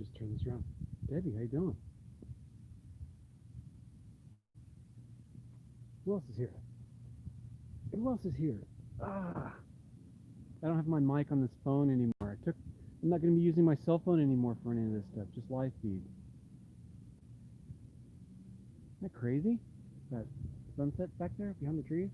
just turn this around. Debbie, how you doing? Who else is here? Who else is here? Ah, I don't have my mic on this phone anymore. I'm not going to be using my cell phone anymore for any of this stuff. Just live feed. Isn't that crazy? That sunset back there behind the trees.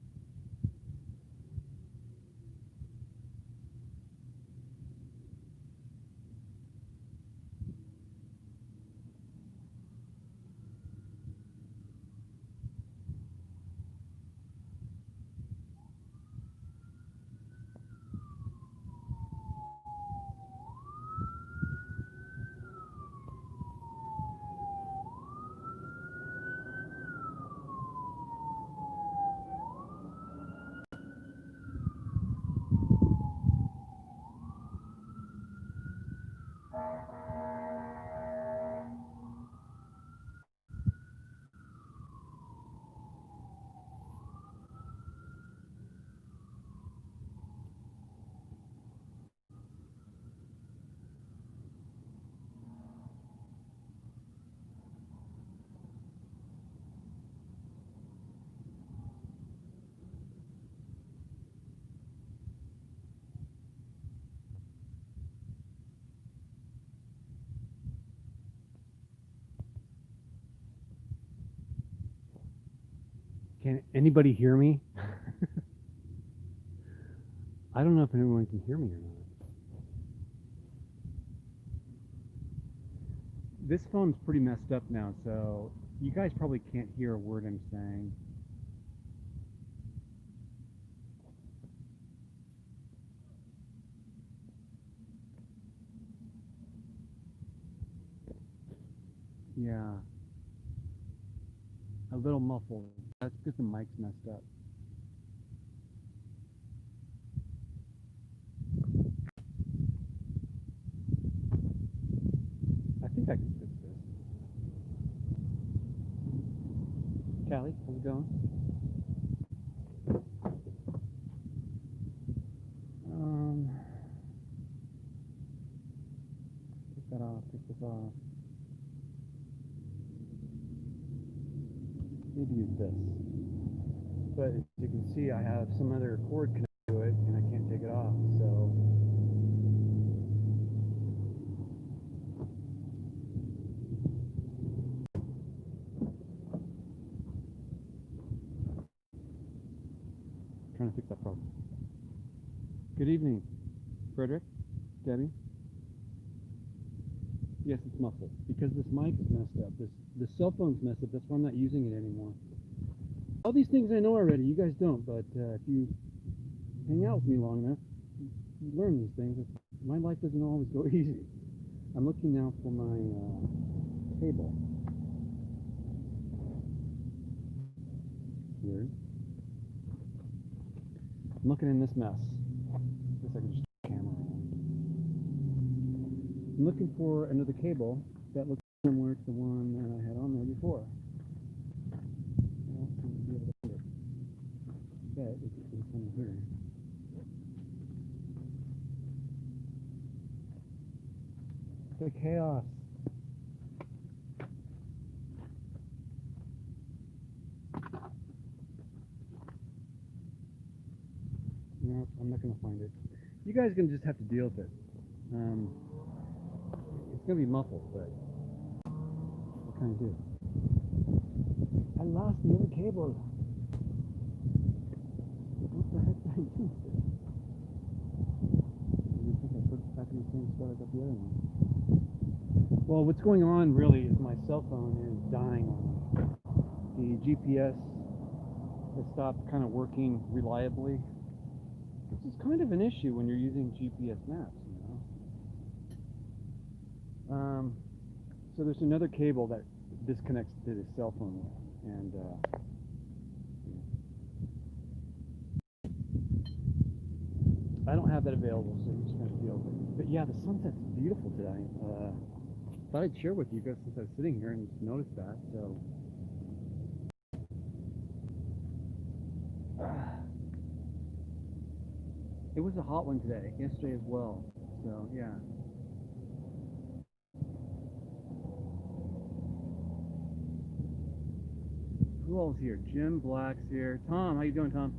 Can anybody hear me? I don't know if anyone can hear me or not. This phone's pretty messed up now, so you guys probably can't hear a word I'm saying. Yeah, a little muffled. That's because the mic's messed up. I think I can fix this. Callie, how's it going? Um, take that off, take this off. Maybe use this. But as you can see, I have some other cord connected to it, and I can't take it off, so. Trying to fix that problem. Good evening, Frederick, Debbie. Yes, it's muffled because this mic is messed up. This cell phone's messed up. That's why I'm not using it anymore. All these things I know already. You guys don't, but if you hang out with me long enough, you learn these things. My life doesn't always go easy. I'm looking now for my cable. Weird. I'm looking in this mess. I guess I can just turn the camera around. I'm looking for another cable that looks similar to the one that I had on there before. I don't seem to be able to find it. Bet it's in here. The chaos. No, I'm not going to find it. You guys are going to just have to deal with it. It's going to be muffled, but what can I do? I lost the other cable. What the heck did I do with it? I think I put it back in the same spot I got the other one. Well, what's going on really is my cell phone is dying on me. The GPS has stopped kind of working reliably, which is kind of an issue when you're using GPS maps, you know. So there's another cable that disconnects to the cell phone with, and I don't have that available, so you're just going to deal with it. But yeah, the sunset's beautiful today. Thought I'd share with you guys since I was sitting here and just noticed that. So it was a hot one today, yesterday as well. So yeah. Who else here? Jim Black's here. Tom, how you doing, Tom?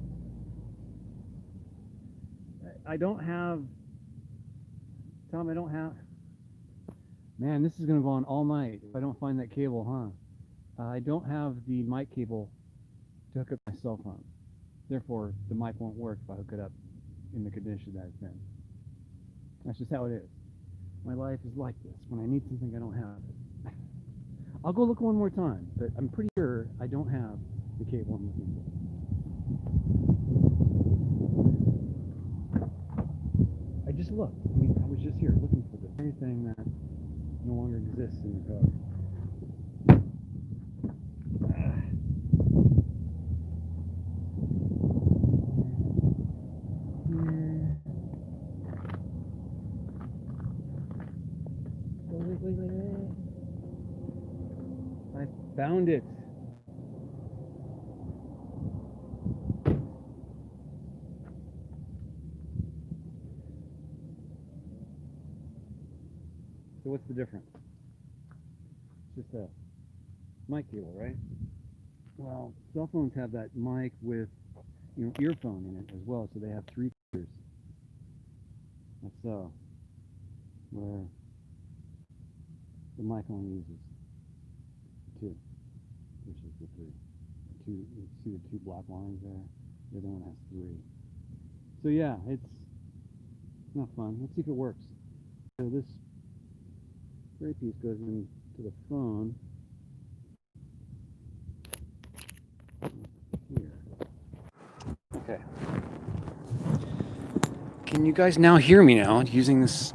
I don't have. Tom, I don't have. Man, this is gonna go on all night if I don't find that cable, huh? I don't have the mic cable to hook up my cell phone. Therefore, the mic won't work if I hook it up in the condition that it's in. That's just how it is. My life is like this. When I need something, I don't have it. I'll go look one more time, but I'm pretty sure I don't have the cable I'm looking for. I just looked. I mean, I was just here looking for the very thing that no longer exists in the car. I found it. So what's the difference? It's just a mic cable, right? Well, cell phones have that mic with, earphone in it as well, so they have 3 ears. That's so. Where the mic only uses 2, versus the 3. You see the 2 black lines there? The other one has 3. So yeah, it's not fun. Let's see if it works. So this gray piece goes into the phone here. Okay. Can you guys now hear me now using this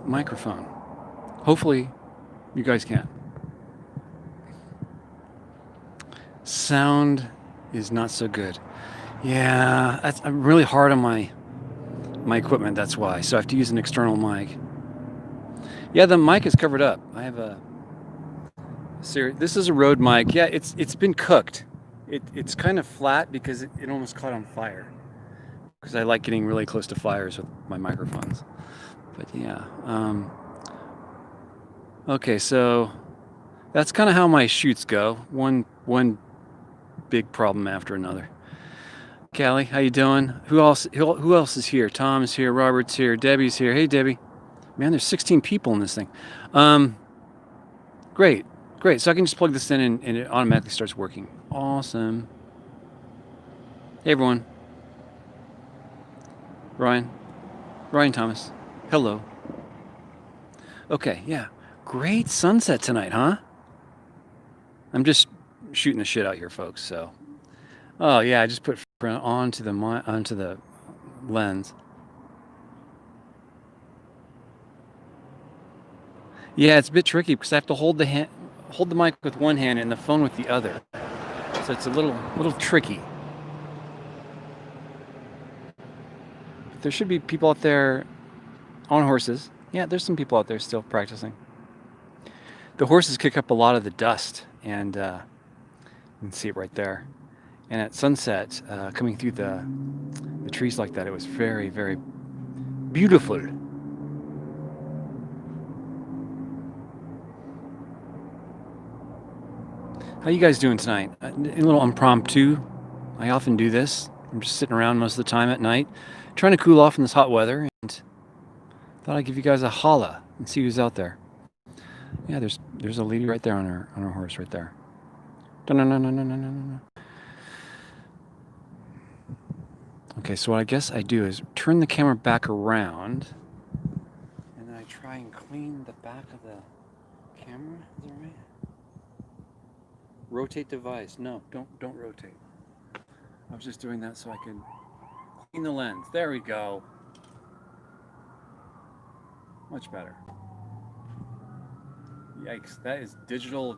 microphone? Hopefully you guys can. Sound is not so good. Yeah, I'm really hard on my equipment, that's why. So I have to use an external mic. Yeah, the mic is covered up. I have a series. This is a Rode mic. Yeah, it's been cooked. It's kind of flat because it almost caught on fire. Because I like getting really close to fires with my microphones. But yeah. Okay, so that's kind of how my shoots go. One big problem after another. Callie, how you doing? Who else is here? Tom is here. Robert's here. Debbie's here. Hey, Debbie. Man, there's 16 people in this thing. Great. So I can just plug this in and it automatically starts working. Awesome. Hey, everyone. Ryan Thomas. Hello. Okay, yeah. Great sunset tonight, huh? I'm just shooting the shit out here, folks. So, oh yeah, I just put onto the lens. Yeah, it's a bit tricky because I have to hold the mic with one hand and the phone with the other. So it's a little tricky. But there should be people out there on horses. Yeah, there's some people out there still practicing. The horses kick up a lot of the dust, and you can see it right there. And at sunset, coming through the trees like that, it was very, very beautiful. How you guys doing tonight? A little impromptu. I often do this. I'm just sitting around most of the time at night, trying to cool off in this hot weather, and thought I'd give you guys a holla and see who's out there. Yeah, there's a lady right there on her horse right there. Okay, so what I guess I do is turn the camera back around, and then I try and clean the back of the camera. Is that right? Rotate device. No, don't rotate. I was just doing that so I could clean the lens. There we go. Much better. Yikes, that is digital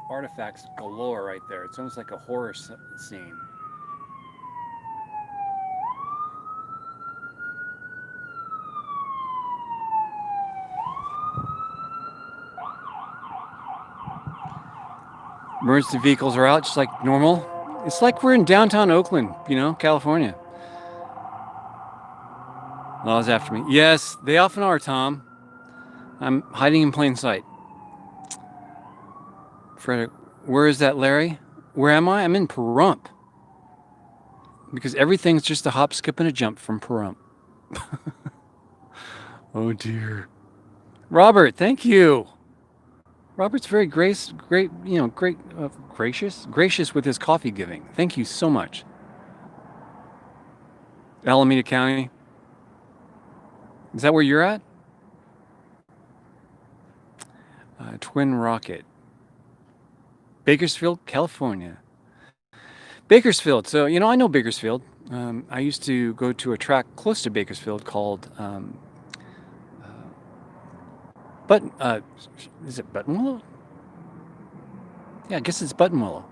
artifacts galore right there. It's almost like a horror scene. Emergency vehicles are out just like normal. It's like we're in downtown Oakland, California. Law's after me. Yes, they often are, Tom. I'm hiding in plain sight. Frederick, where is that Larry? Where am I? I'm in Pahrump. Because everything's just a hop, skip, and a jump from Pahrump. Oh dear. Robert, thank you. Robert's very gracious with his coffee giving. Thank you so much. Alameda County. Is that where you're at? Twin Rocket. Bakersfield, California. Bakersfield. So, I know Bakersfield. I used to go to a track close to Bakersfield called, is it Buttonwillow? Yeah, I guess it's Buttonwillow.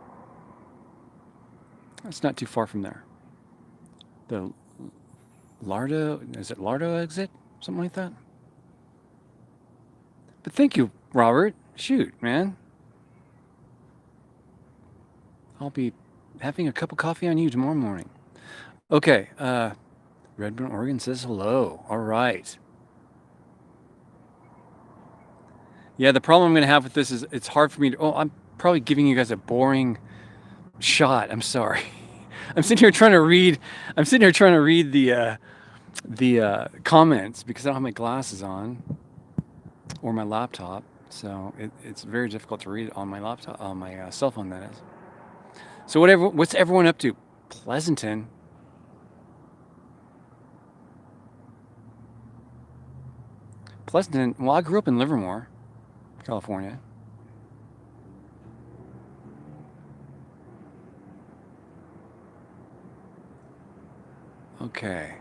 It's not too far from there. The Lardo exit? Something like that? But thank you, Robert. Shoot, man. I'll be having a cup of coffee on you tomorrow morning. Okay, Redmond, Oregon says hello. All right. Yeah, the problem I'm going to have with this is it's hard for me to. Oh, I'm probably giving you guys a boring shot. I'm sorry. I'm sitting here trying to read. I'm sitting here trying to read the comments because I don't have my glasses on or my laptop, so it's very difficult to read on my laptop, on my cell phone. That is. So what's everyone up to? Pleasanton. Pleasanton. Well, I grew up in Livermore, California. Okay.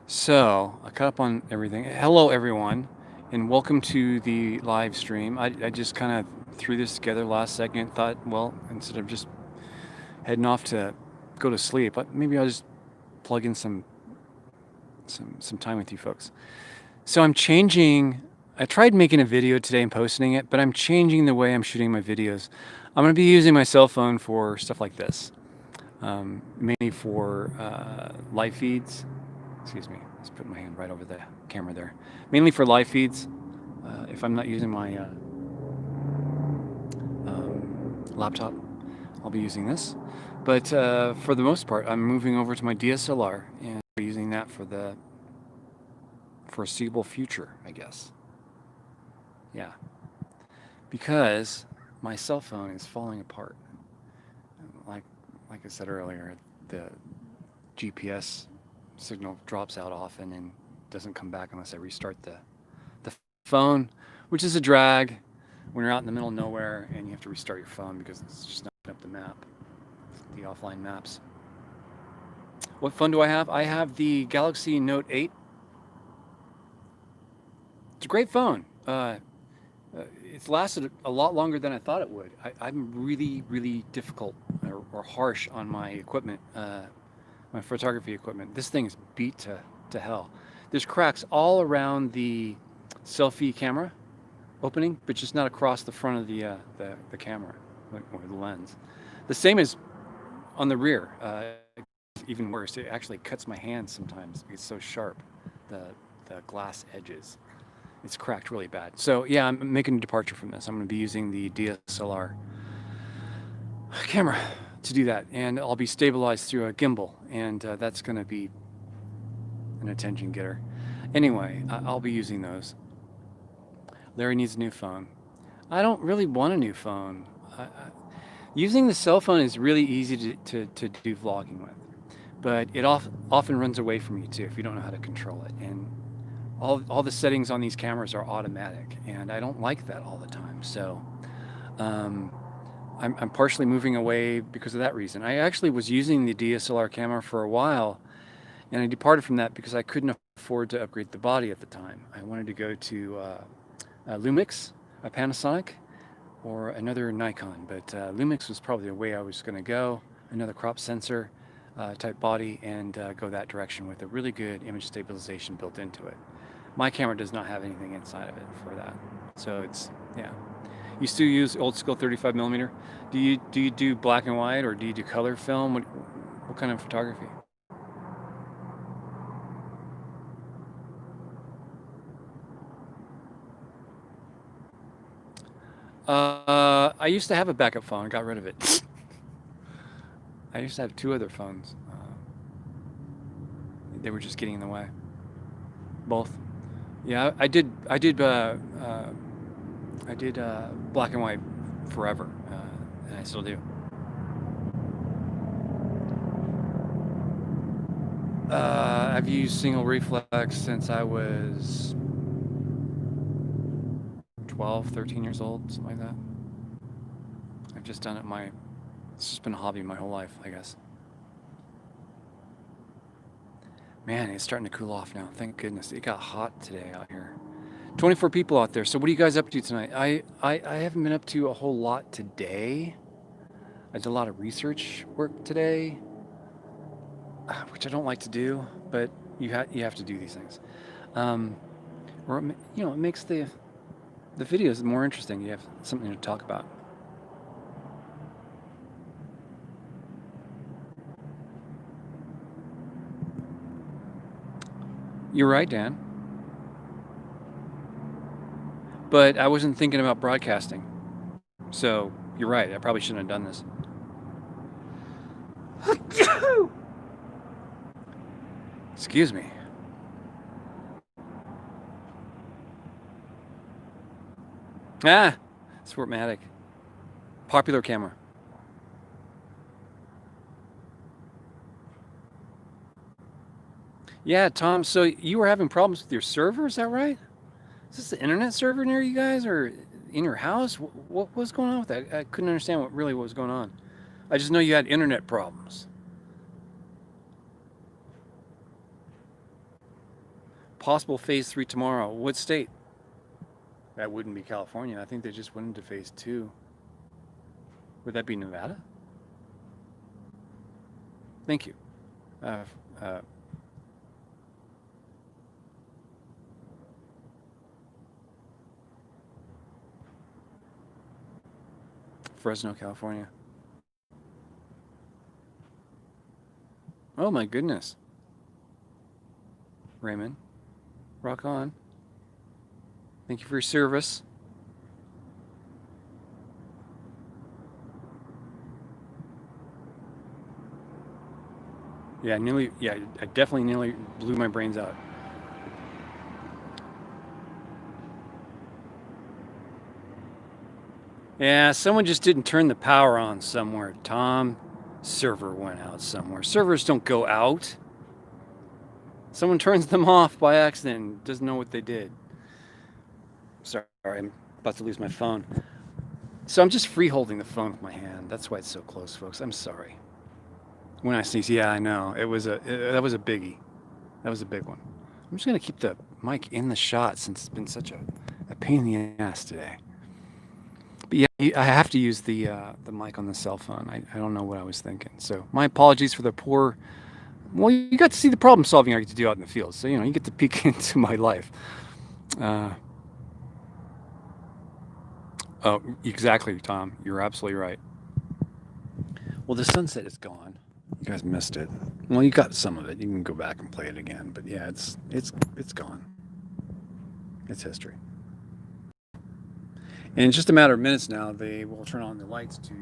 So I caught up on everything. Hello, everyone, and welcome to the live stream. I just kind of threw this together last second. Thought, well, instead of just heading off to go to sleep, maybe I'll just plug in some time with you folks. So I'm changing. I tried making a video today and posting it, but I'm changing the way I'm shooting my videos. I'm going to be using my cell phone for stuff like this, mainly for live feeds. Excuse me, let's put my hand right over the camera there. Mainly for live feeds. If I'm not using my laptop, I'll be using this. But for the most part, I'm moving over to my DSLR and using that for the foreseeable future, I guess. Yeah. Because my cell phone is falling apart. Like I said earlier, the GPS signal drops out often and doesn't come back unless I restart the phone, which is a drag when you're out in the middle of nowhere and you have to restart your phone because it's just not up the map, the offline maps. What phone do I have? I have the Galaxy Note 8. It's a great phone. It's lasted a lot longer than I thought it would. I'm really, really difficult or harsh on my equipment, my photography equipment. This thing is beat to hell. There's cracks all around the selfie camera opening, but just not across the front of the camera or the lens. The same as on the rear. Even worse, it actually cuts my hands sometimes. It's so sharp, the glass edges. It's cracked really bad. So yeah, I'm making a departure from this. I'm going to be using the DSLR camera to do that, and I'll be stabilized through a gimbal, and that's going to be an attention getter. Anyway, I'll be using those. Larry needs a new phone. I don't really want a new phone. Using the cell phone is really easy to do vlogging with, but it often runs away from you too if you don't know how to control it. And all the settings on these cameras are automatic, and I don't like that all the time. So I'm partially moving away because of that reason. I actually was using the DSLR camera for a while, and I departed from that because I couldn't afford to upgrade the body at the time. I wanted to go to Lumix, a Panasonic, or another Nikon, but Lumix was probably the way I was going to go. Another crop sensor type body, and go that direction with a really good image stabilization built into it. My camera does not have anything inside of it for that, so it's, yeah. You still use old school 35mm? Do you do black and white, or do you do color film? What kind of photography? I used to have a backup phone. I got rid of it. I used to have two other phones. They were just getting in the way. Both. Yeah, I did black and white forever, and I still do. I've used single reflex since I was 12, 13 years old, something like that. I've just done it it's just been a hobby my whole life, I guess. Man, it's starting to cool off now. Thank goodness. It got hot today out here. 24 people out there. So what are you guys up to tonight? I haven't been up to a whole lot today. I did a lot of research work today, which I don't like to do, but you have to do these things. Um, or it makes the videos more interesting. You have something to talk about. You're right, Dan. But I wasn't thinking about broadcasting. So you're right. I probably shouldn't have done this. Excuse me. Ah, Sportmatic. Popular camera. Yeah, Tom. So you were having problems with your server, is that right? Is this the internet server near you guys, or in your house? What was going on with that? I couldn't understand what was going on. I just know you had internet problems. Possible phase 3 tomorrow. What state? That wouldn't be California. I think they just went into phase 2. Would that be Nevada? Thank you. Uh, uh, Fresno, California. Oh my goodness. Raymond, rock on. Thank you for your service. Yeah, I definitely nearly blew my brains out. Yeah, someone just didn't turn the power on somewhere, Tom. Server went out somewhere. Servers don't go out. Someone turns them off by accident and doesn't know what they did. Sorry, I'm about to lose my phone. So I'm just free holding the phone with my hand. That's why it's so close, folks. I'm sorry. When I sneeze, yeah, I know. That was a biggie. That was a big one. I'm just gonna keep the mic in the shot since it's been such a pain in the ass today. But yeah, I have to use the mic on the cell phone. I don't know what I was thinking. So my apologies for the poor. Well, you got to see the problem solving I get to do out in the field. So you get to peek into my life. Uh, oh, exactly, Tom. You're absolutely right. Well, the sunset is gone. You guys missed it. Well, you got some of it. You can go back and play it again. But yeah, it's gone. It's history. And in just a matter of minutes now, they will turn on the lights to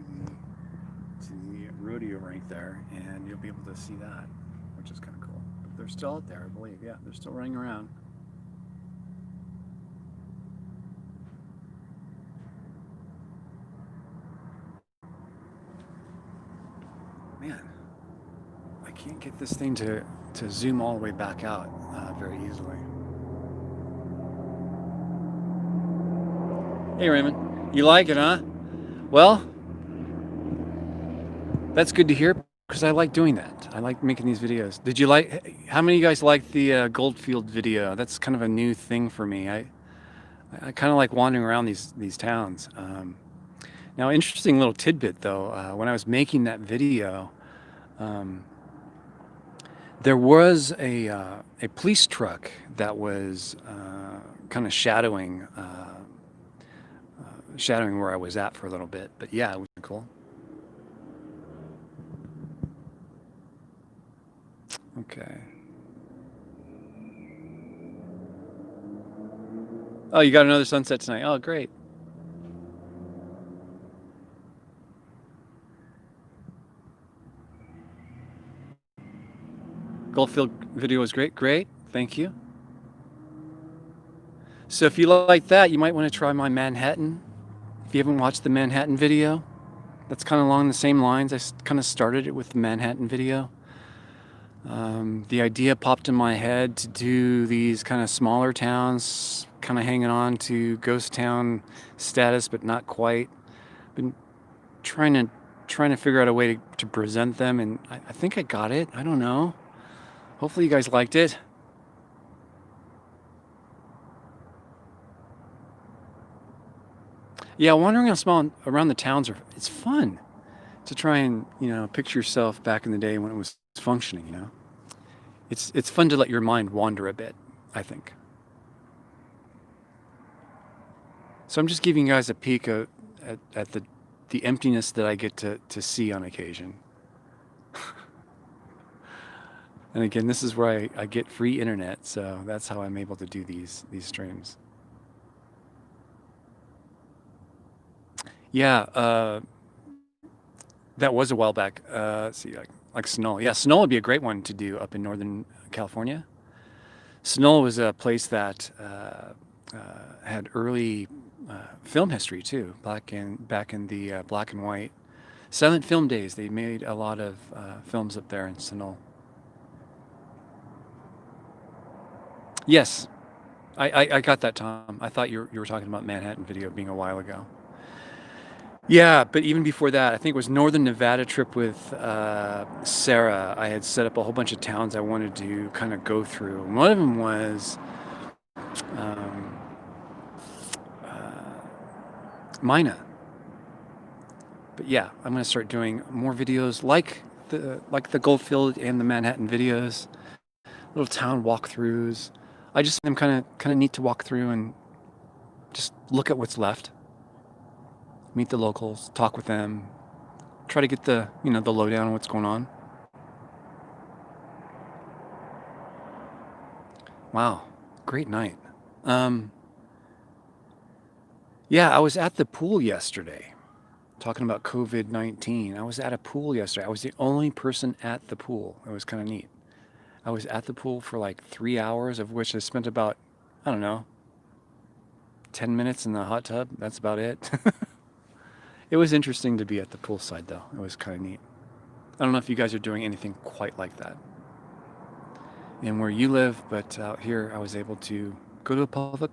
the rodeo rink there, and you'll be able to see that, which is kind of cool. But they're still out there, I believe. Yeah, they're still running around. Man, I can't get this thing to zoom all the way back out very easily. Hey, Raymond, you like it, huh? Well, that's good to hear because I like doing that. I like making these videos. Did you like? How many of you guys like the Goldfield video? That's kind of a new thing for me. I kind of like wandering around these towns. Now, interesting little tidbit though. When I was making that video, um, there was a police truck that was kind of shadowing where I was at for a little bit. But yeah, it was cool. Okay. Oh, you got another sunset tonight. Oh, great. Goldfield video was great. Great. Thank you. So if you like that, you might want to try my Manhattan. If you haven't watched the Manhattan video, that's kind of along the same lines. I kind of started it with the Manhattan video. The idea popped in my head to do these kind of smaller towns, kind of hanging on to ghost town status, but not quite. Been trying to figure out a way to present them, and I think I got it. I don't know. Hopefully you guys liked it. Yeah, wandering around the towns it's fun to try and picture yourself back in the day when it was functioning. It's fun to let your mind wander a bit, I think. So I'm just giving you guys a peek at the emptiness that I get to see on occasion. And again, this is where I get free internet, so that's how I'm able to do these streams. Yeah, that was a while back. Let's see, like Sunol. Yeah, Sunol would be a great one to do up in Northern California. Sunol was a place that had early film history too, back in the black and white silent film days. They made a lot of films up there in Sunol. Yes, I got that, Tom. I thought you were talking about Manhattan video being a while ago. Yeah, but even before that, I think it was Northern Nevada trip with Sarah. I had set up a whole bunch of towns I wanted to kind of go through. And one of them was Mina. But yeah, I'm going to start doing more videos like the Goldfield and the Manhattan videos, little town walkthroughs. I just think them kind of neat to walk through and just look at what's left. Meet the locals, talk with them, try to get the lowdown on what's going on. Wow, great night. Yeah, I was at the pool yesterday, talking about COVID-19. I was at a pool yesterday. I was the only person at the pool. It was kind of neat. I was at the pool for like 3 hours, of which I spent about, I don't know, 10 minutes in the hot tub. That's about it. It was interesting to be at the poolside, though. It was kind of neat. I don't know if you guys are doing anything quite like that in where you live, but out here I was able to go to a public.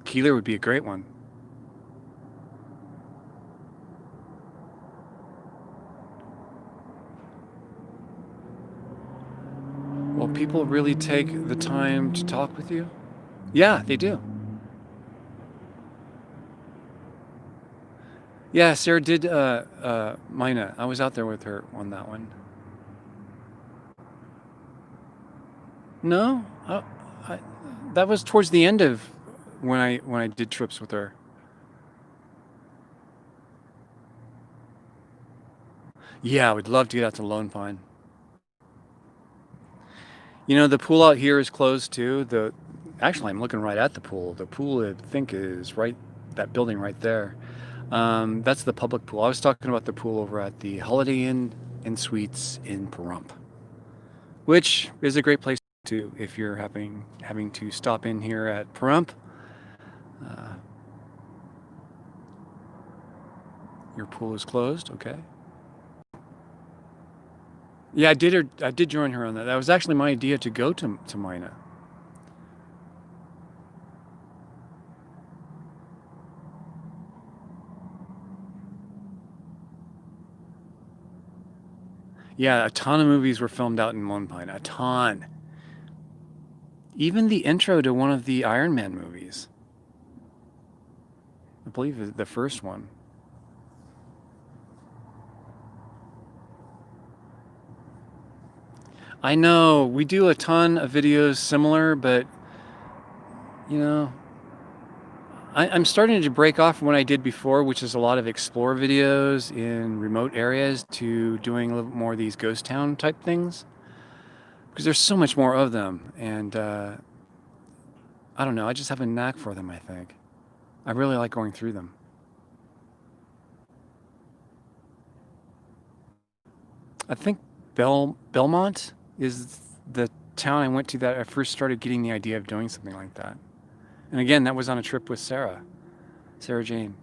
Keeler would be a great one. Well, people really take the time to talk with you? Yeah, they do. Yeah, Sarah did Mina. I was out there with her on that one. No, that was towards the end of when I did trips with her. Yeah, I would love to get out to Lone Pine. The pool out here is closed too. Actually, I'm looking right at the pool. The pool, I think, is right, that building right there. That's the public pool. I was talking about the pool over at the Holiday Inn and Suites in Pahrump, which is a great place to if you're having to stop in here at Pahrump. Your pool is closed, okay? Yeah, I did join her on that. That was actually my idea to go to Mina. Yeah, a ton of movies were filmed out in Lone Pine. A ton. Even the intro to one of the Iron Man movies. I believe the first one. I know, we do a ton of videos similar, but I'm starting to break off from what I did before, which is a lot of explore videos in remote areas, to doing a little more of these ghost town type things, because there's so much more of them, and I don't know, I just have a knack for them, I think. I really like going through them. I think Belmont is the town I went to that I first started getting the idea of doing something like that. And again, that was on a trip with Sarah Jane.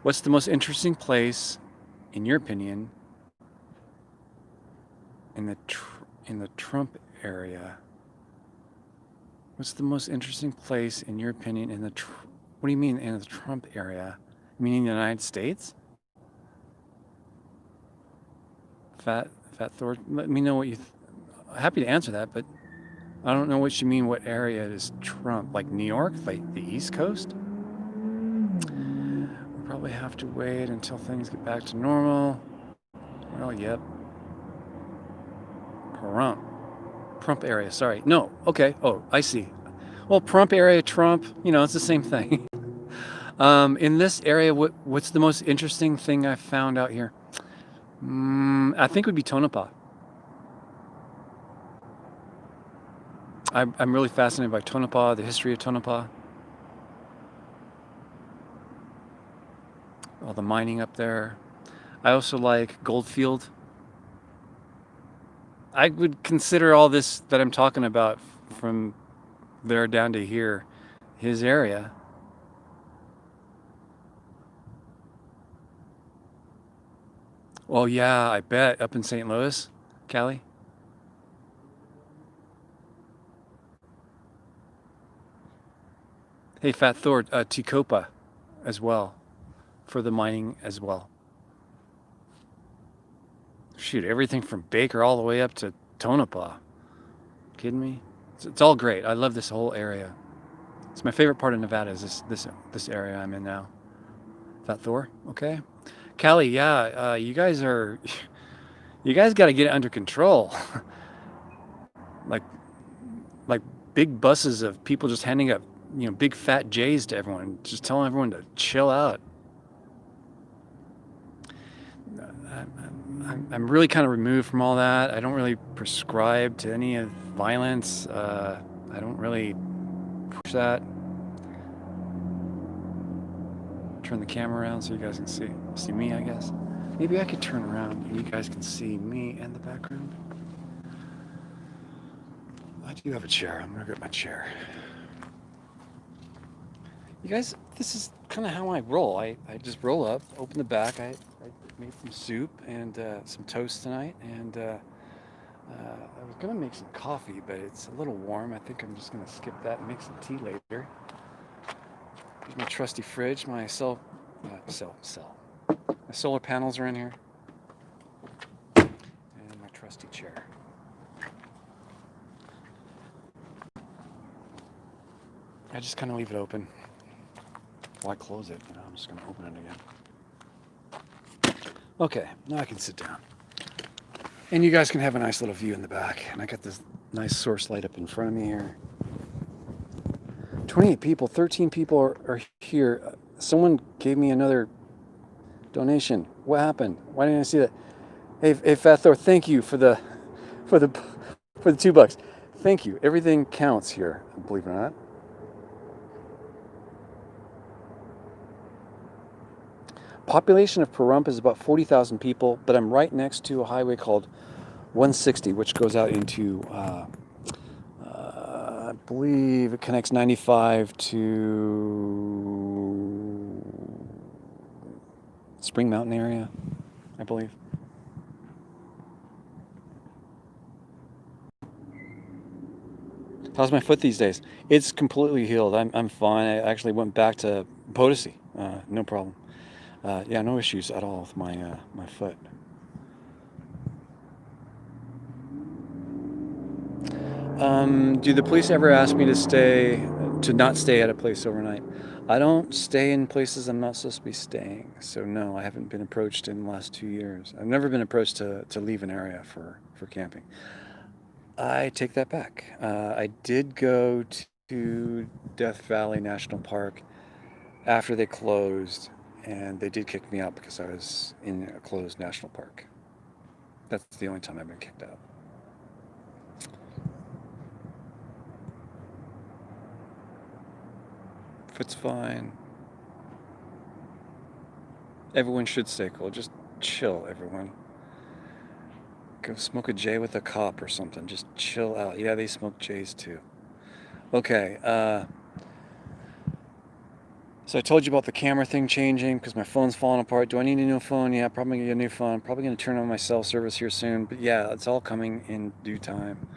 What's the most interesting place, in your opinion, in the Trump area? What's the most interesting place, in your opinion, in the what do you mean in the Trump area? You mean in the United States? Fat Thor, let me know what you. Happy to answer that, but I don't know what you mean. What area is Trump? Like New York, like the East Coast? We'll probably have to wait until things get back to normal. Well, yep. Pahrump area. Sorry. No. Okay. Oh, I see. Well, Pahrump area, Trump. It's the same thing. In this area, what's the most interesting thing I found out here? I think it would be Tonopah. I'm really fascinated by Tonopah, the history of Tonopah, all the mining up there. I also like Goldfield. I would consider all this that I'm talking about from there down to here his area. Well, yeah, I bet up in St. Louis, Cali. Hey, Fat Thor, Tecopa as well for the mining as well. Shoot, everything from Baker all the way up to Tonopah. Kidding me? It's all great. I love this whole area. It's my favorite part of Nevada is this area I'm in now. Fat Thor, okay. Cali, yeah, you guys got to get it under control. like like big buses of people just handing up, big fat J's to everyone, just telling everyone to chill out. I'm really kind of removed from all that. I don't really prescribe to any of violence. I don't really push that. Turn the camera around so you guys can see me, I guess. Maybe I could turn around and you guys can see me and the background. I do have a chair. I'm gonna grab my chair. You guys, this is kind of how I roll. I just roll up, open the back. I made some soup and some toast tonight, and I was gonna make some coffee, but it's a little warm. I think I'm just gonna skip that and make some tea later. Here's my trusty fridge. My my solar panels are in here, and my trusty chair. I just kind of leave it open. Why close it? I'm just going to open it again. Okay, now I can sit down. And you guys can have a nice little view in the back. And I got this nice source light up in front of me here. 28 people, 13 people are here. Someone gave me another donation. What happened? Why didn't I see that? Hey, Fat Thor, thank you for the $2. Thank you. Everything counts here, believe it or not. Population of Pahrump is about 40,000 people, but I'm right next to a highway called 160, which goes out into, I believe it connects 95 to Spring Mountain area, I believe. How's my foot these days? It's completely healed. I'm fine. I actually went back to Potosi. No problem. Yeah, no issues at all with my foot. Do the police ever ask me to not stay at a place overnight? I don't stay in places I'm not supposed to be staying. So no, I haven't been approached in the last 2 years. I've never been approached to leave an area for camping. I take that back. I did go to Death Valley National Park after they closed, and they did kick me out because I was in a closed national park. That's the only time I've been kicked out. Foot's fine. Everyone should stay cool. Just chill, everyone. Go smoke a J with a cop or something. Just chill out. Yeah, they smoke J's too. Okay, so I told you about the camera thing changing because my phone's falling apart. Do I need a new phone? Yeah, probably gonna get a new phone. I'm probably gonna turn on my cell service here soon. But yeah, it's all coming in due time.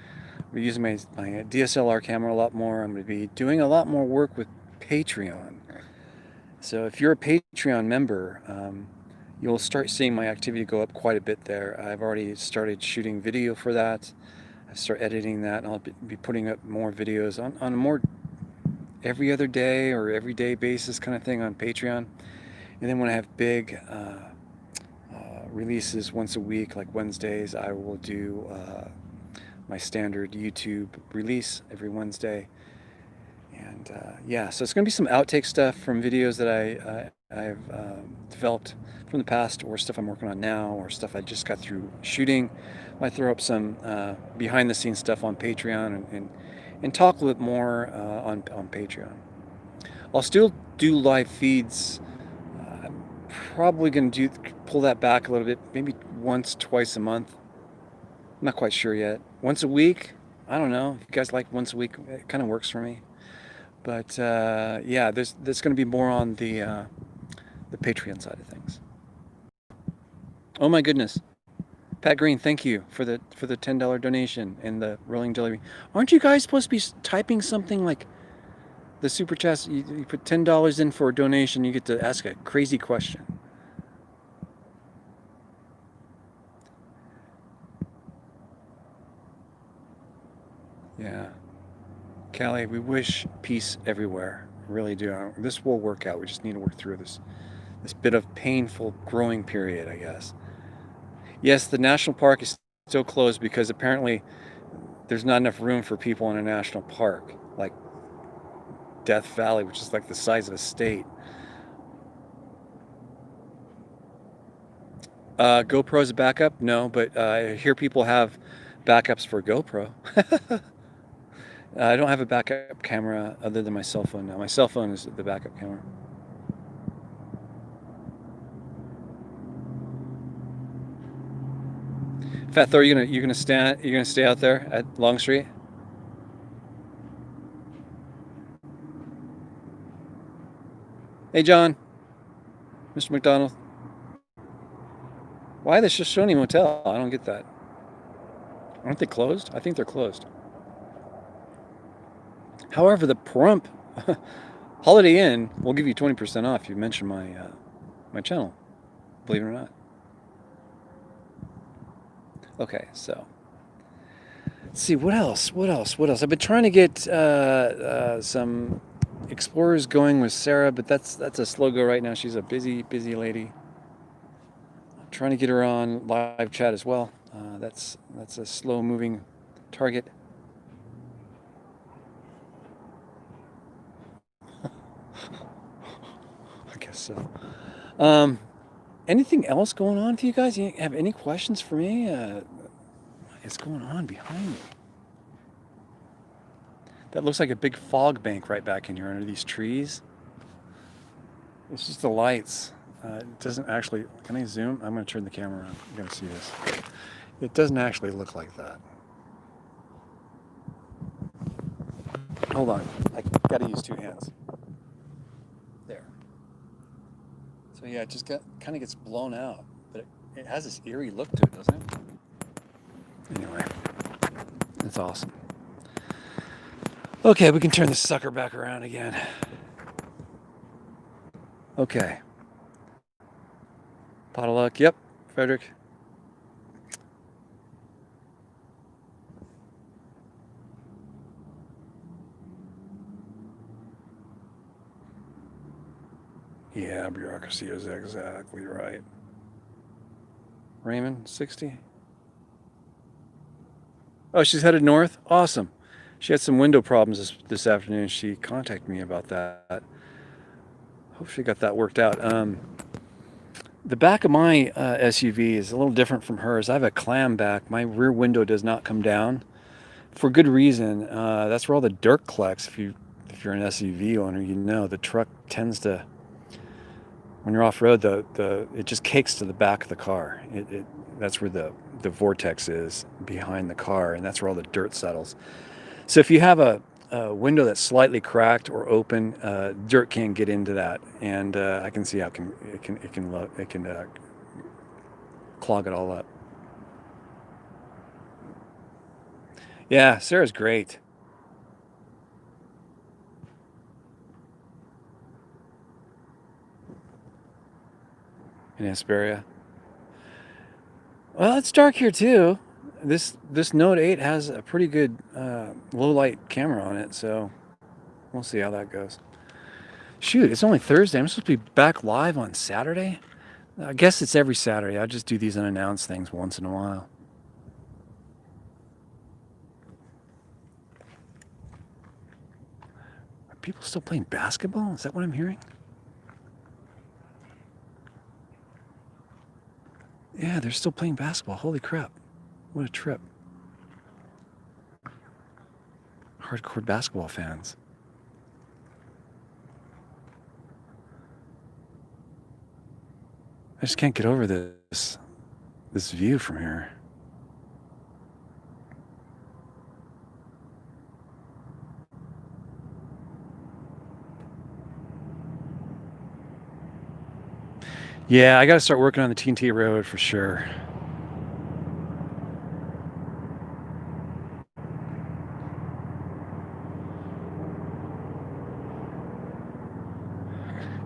We're using my DSLR camera a lot more. I'm gonna be doing a lot more work with Patreon. So if you're a Patreon member, you'll start seeing my activity go up quite a bit there. I've already started shooting video for that. I start editing that, and I'll be putting up more videos on a more every other day or everyday basis kind of thing on Patreon. And then when I have big releases once a week, like Wednesdays, I will do my standard YouTube release every Wednesday. And yeah, so it's going to be some outtake stuff from videos that I've developed from the past, or stuff I'm working on now, or stuff I just got through shooting. Might throw up some behind the scenes stuff on Patreon and talk a little bit more on Patreon. I'll still do live feeds. I'm probably going to pull that back a little bit, maybe once, twice a month. I'm not quite sure yet. Once a week, I don't know. If you guys like once a week, it kind of works for me. But yeah, there's going to be more on the Patreon side of things. Oh my goodness, Pat Green, thank you for the $10 donation and the rolling jelly bean. Aren't you guys supposed to be typing something like the super chats? You put $10 in for a donation, you get to ask a crazy question. Yeah, Callie, we wish peace everywhere. Really do. This will work out. We just need to work through this bit of painful growing period, I guess. Yes, the national park is still closed because apparently there's not enough room for people in a national park, like Death Valley, which is like the size of a state. GoPro's a backup? No, but I hear people have backups for GoPro. I don't have a backup camera other than my cell phone now. My cell phone is the backup camera. Fat Thor, you're gonna stay out there at Long Street? Hey John, Mr. McDonald. Why the Shoshone Motel? I don't get that. Aren't they closed? I think they're closed. However, the Pahrump Holiday Inn will give you 20% off if you mention my channel. Believe it or not. Okay, so let's see what else. I've been trying to get some explorers going with Sarah, but that's a slow go right now. She's a busy lady. I'm trying to get her on live chat as well. That's a slow moving target. I guess so. Anything else going on with you guys? You have any questions for me? What is going on behind me? That looks like a big fog bank right back in here under these trees. It's just the lights. It doesn't actually, can I zoom? I'm going to turn the camera on. You're going to see this. It doesn't actually look like that. Hold on. I got to use two hands. There. So yeah, it just kind of gets blown out. But it has this eerie look to it, doesn't it? Anyway, that's awesome. Okay, we can turn this sucker back around again. Okay. Pot of luck. Yep, Frederick. Yeah, bureaucracy is exactly right. Raymond, 60. Oh, she's headed north? Awesome. She had some window problems this afternoon. She contacted me about that. Hope she got that worked out. The back of my SUV is a little different from hers. I have a clam back. My rear window does not come down for good reason. That's where all the dirt collects. If you're an SUV owner, you know the truck tends to When you're off road, it just cakes to the back of the car. That's where the vortex is behind the car, and that's where all the dirt settles. So if you have a window that's slightly cracked or open, dirt can get into that, and I can see how it can clog it all up. Yeah, Sarah's great. In Hesperia. Well, it's dark here too. This Note 8 has a pretty good low light camera on it, so we'll see how that goes. Shoot, it's only Thursday. I'm supposed to be back live on Saturday. I guess it's every Saturday. I just do these unannounced things once in a while. Are people still playing basketball? Is that what I'm hearing? Yeah, they're still playing basketball. Holy crap. What a trip. Hardcore basketball fans. I just can't get over this view from here. Yeah, I got to start working on the TNT road for sure.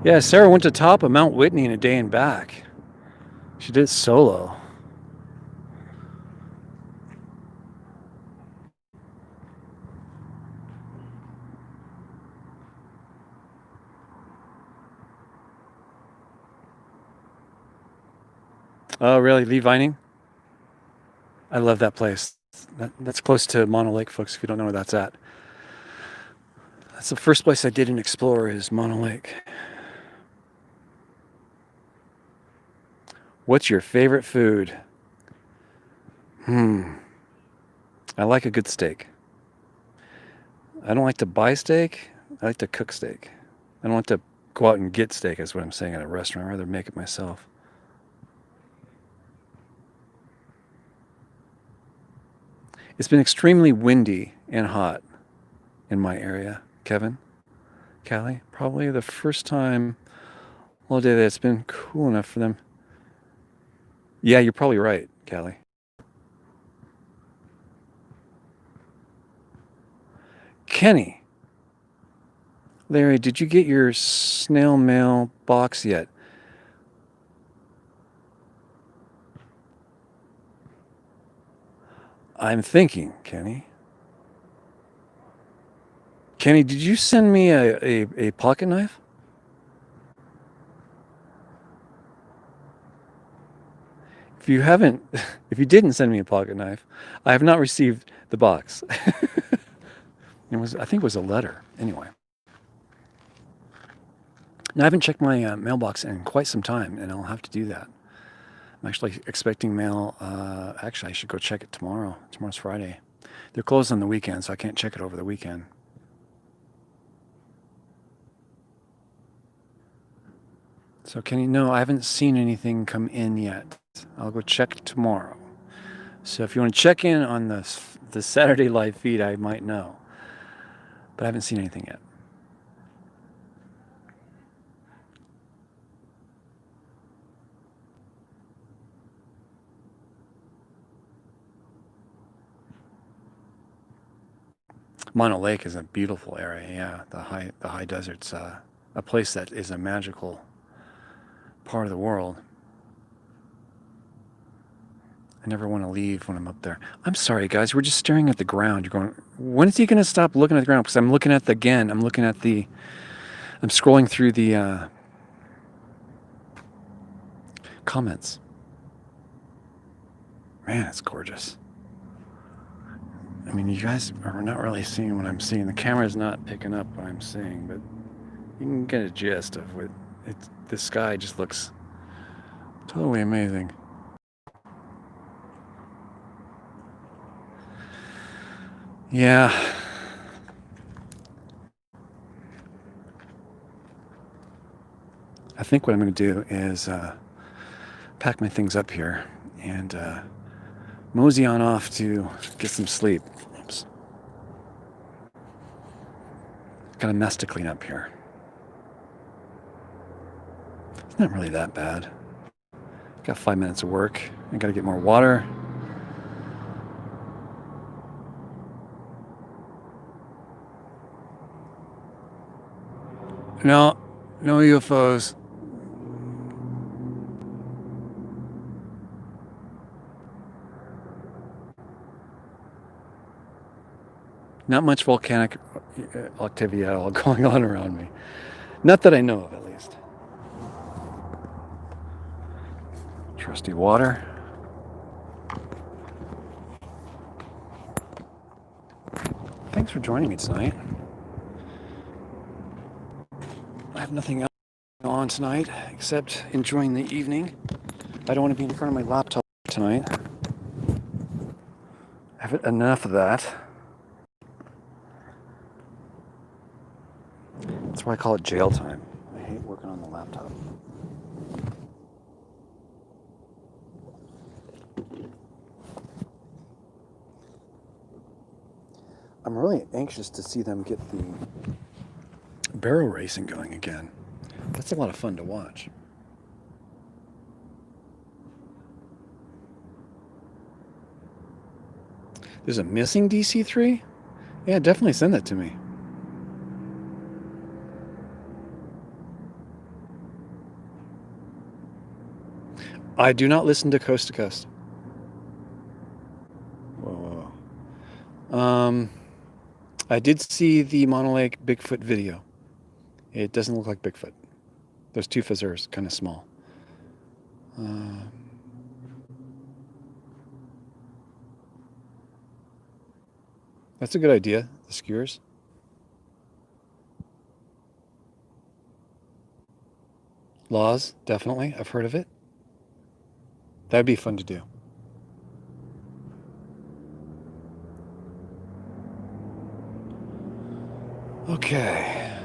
Yeah, Sarah went to top of Mount Whitney in a day and back. She did it solo. Oh, really? Lee Vining? I love that place. That's close to Mono Lake, folks, if you don't know where that's at. That's the first place I didn't explore is Mono Lake. What's your favorite food? I like a good steak. I don't like to buy steak. I like to cook steak. I don't like to go out and get steak, is what I'm saying, at a restaurant. I'd rather make it myself. It's been extremely windy and hot in my area, Kevin, Callie. Probably the first time all day that it's been cool enough for them. Yeah, you're probably right, Callie. Kenny, Larry, did you get your snail mail box yet? I'm thinking, Kenny. Kenny, did you send me a pocket knife? If you haven't, if you didn't send me a pocket knife, I have not received the box. I think it was a letter. Anyway. Now, I haven't checked my mailbox in quite some time, and I'll have to do that. I'm actually expecting mail. Actually, I should go check it tomorrow. Tomorrow's Friday. They're closed on the weekend, so I can't check it over the weekend. So, Kenny, no, I haven't seen anything come in yet. I'll go check tomorrow. So if you want to check in on the Saturday live feed, I might know. But I haven't seen anything yet. Mono Lake is a beautiful area. Yeah, the high desert's a place that is a magical part of the world. I never want to leave when I'm up there. I'm sorry, guys. We're just staring at the ground. You're going, when is he going to stop looking at the ground? Because I'm looking at I'm scrolling through the comments. Man, it's gorgeous. I mean, you guys are not really seeing what I'm seeing. The camera's not picking up what I'm seeing, but you can get a gist of what the sky just looks totally amazing. Yeah. I think what I'm going to do is pack my things up here and mosey on off to get some sleep. Oops. Got a mess to clean up here. It's not really that bad. Got 5 minutes of work. I got to get more water. No UFOs. Not much volcanic activity at all going on around me. Not that I know of, at least. Trusty water. Thanks for joining me tonight. I have nothing else on tonight except enjoying the evening. I don't want to be in front of my laptop tonight. I have enough of that. That's why I call it jail time. I hate working on the laptop. I'm really anxious to see them get the barrel racing going again. That's a lot of fun to watch. There's a missing DC-3? Yeah, definitely send that to me. I do not listen to Coast to Coast. Whoa. I did see the Mono Lake Bigfoot video. It doesn't look like Bigfoot. Those two fizzers, kind of small. That's a good idea, the skewers. Laws, definitely. I've heard of it. That'd be fun to do. Okay.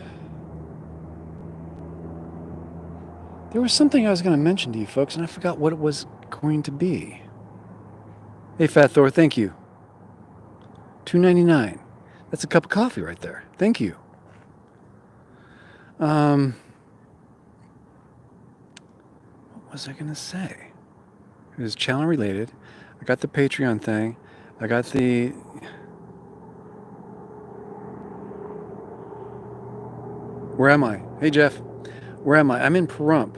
There was something I was going to mention to you folks, and I forgot what it was going to be. Hey, Fat Thor, thank you. $2.99. That's a cup of coffee right there. Thank you. What was I going to say? It was channel related. I got the Patreon thing. I got the... Where am I? Hey, Jeff. Where am I? I'm in Pahrump.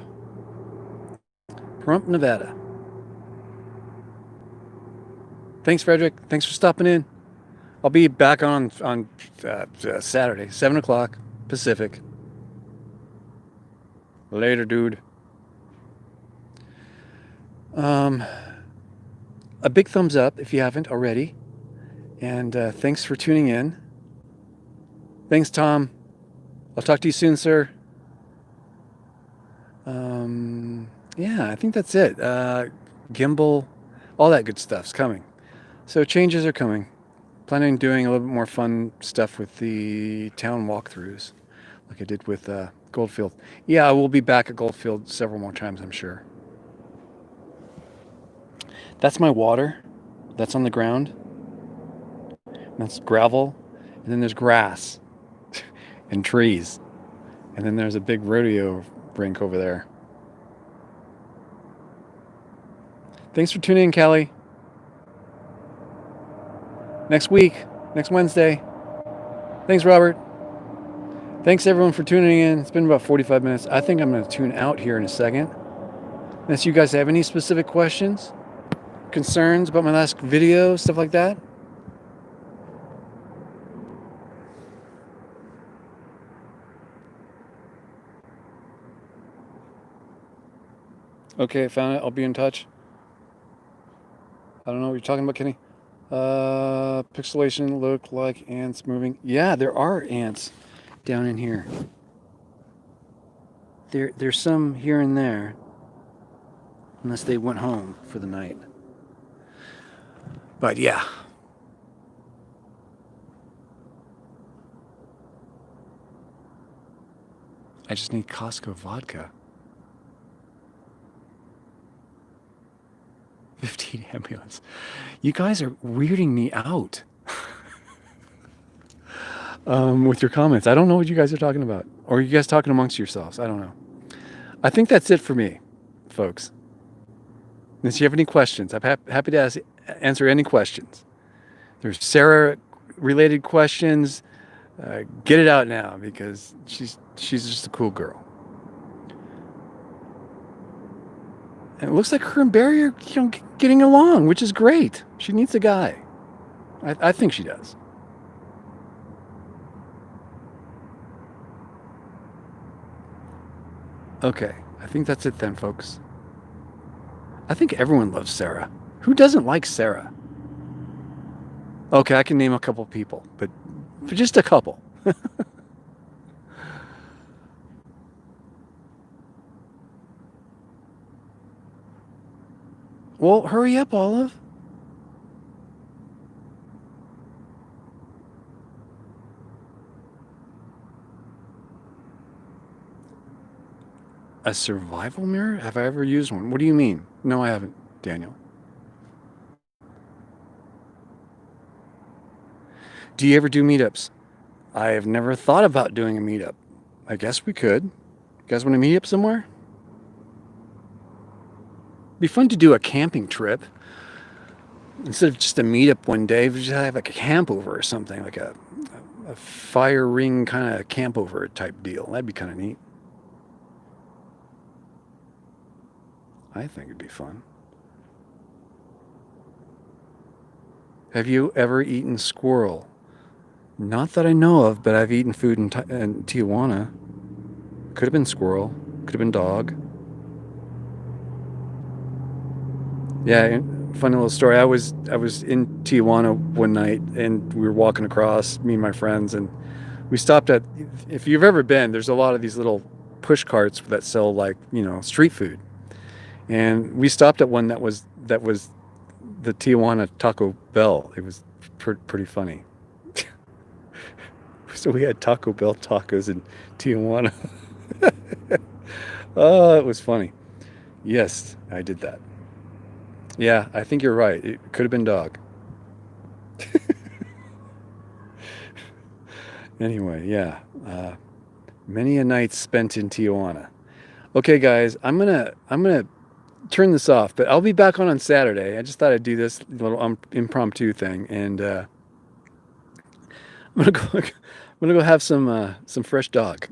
Pahrump, Nevada. Thanks, Frederick. Thanks for stopping in. I'll be back on Saturday, 7 o'clock Pacific. Later, dude. A big thumbs up if you haven't already. And thanks for tuning in. Thanks, Tom. I'll talk to you soon, sir. Yeah, I think that's it. Gimbal, all that good stuff's coming. So changes are coming. Planning on doing a little bit more fun stuff with the town walkthroughs, like I did with Goldfield. Yeah, I will be back at Goldfield several more times, I'm sure. That's my water. That's on the ground. That's gravel. And then there's grass and trees. And then there's a big rodeo rink over there. Thanks for tuning in, Kelly. Next week, next Wednesday. Thanks, Robert. Thanks, everyone, for tuning in. It's been about 45 minutes. I think I'm going to tune out here in a second. Unless you guys have any specific questions, concerns about my last video, stuff like that. Okay, found it. I'll be in touch. I don't know what you're talking about, Kenny. Pixelation look like ants moving. Yeah, there are ants down in here. There's some here and there. Unless they went home for the night. But yeah. I just need Costco vodka. 15 ambulance. You guys are weirding me out with your comments. I don't know what you guys are talking about. Or are you guys talking amongst yourselves? I don't know. I think that's it for me, folks. If you have any questions, I'm happy to answer any questions. There's Sarah-related questions. Get it out now because she's just a cool girl. And it looks like her and Barry are getting along, which is great. She needs a guy. I think she does. Okay, I think that's it then, folks. I think everyone loves Sarah. Who doesn't like Sarah? Okay, I can name a couple people, but just a couple. Well, hurry up, Olive. A survival mirror? Have I ever used one? What do you mean? No, I haven't, Daniel. Do you ever do meetups? I have never thought about doing a meetup. I guess we could. You guys want to meet up somewhere? Be fun to do a camping trip. Instead of just a meetup one day, we just have like a camp over or something, like a fire ring kind of camp over type deal. That'd be kind of neat. I think it'd be fun. Have you ever eaten squirrel? Not that I know of, but I've eaten food in Tijuana. Could have been squirrel. Could have been dog. Yeah, funny little story. I was in Tijuana one night, and we were walking across, me and my friends, and we stopped at. If you've ever been, there's a lot of these little push carts that sell like street food, and we stopped at one that was the Tijuana Taco Bell. It was pretty funny. So we had Taco Bell tacos in Tijuana. Oh, it was funny. Yes, I did that. Yeah, I think you're right. It could have been dog. Anyway, yeah. Many a night spent in Tijuana. Okay, guys, I'm gonna turn this off, but I'll be back on Saturday. I just thought I'd do this little impromptu thing, and I'm gonna go have some fresh dog.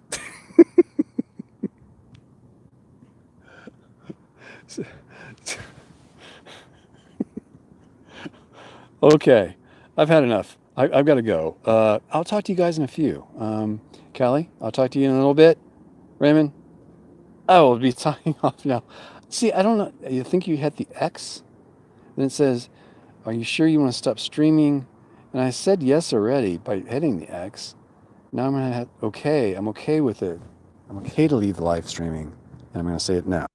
Okay, I've had enough. I've got to go. I'll talk to you guys in a few. Callie, I'll talk to you in a little bit. Raymond, I will be signing off now. See, I don't know. You think you hit the X? Then it says, are you sure you want to stop streaming? And I said yes already by hitting the X. Now I'm going to okay. I'm okay with it. I'm okay to leave the live streaming. And I'm going to say it now.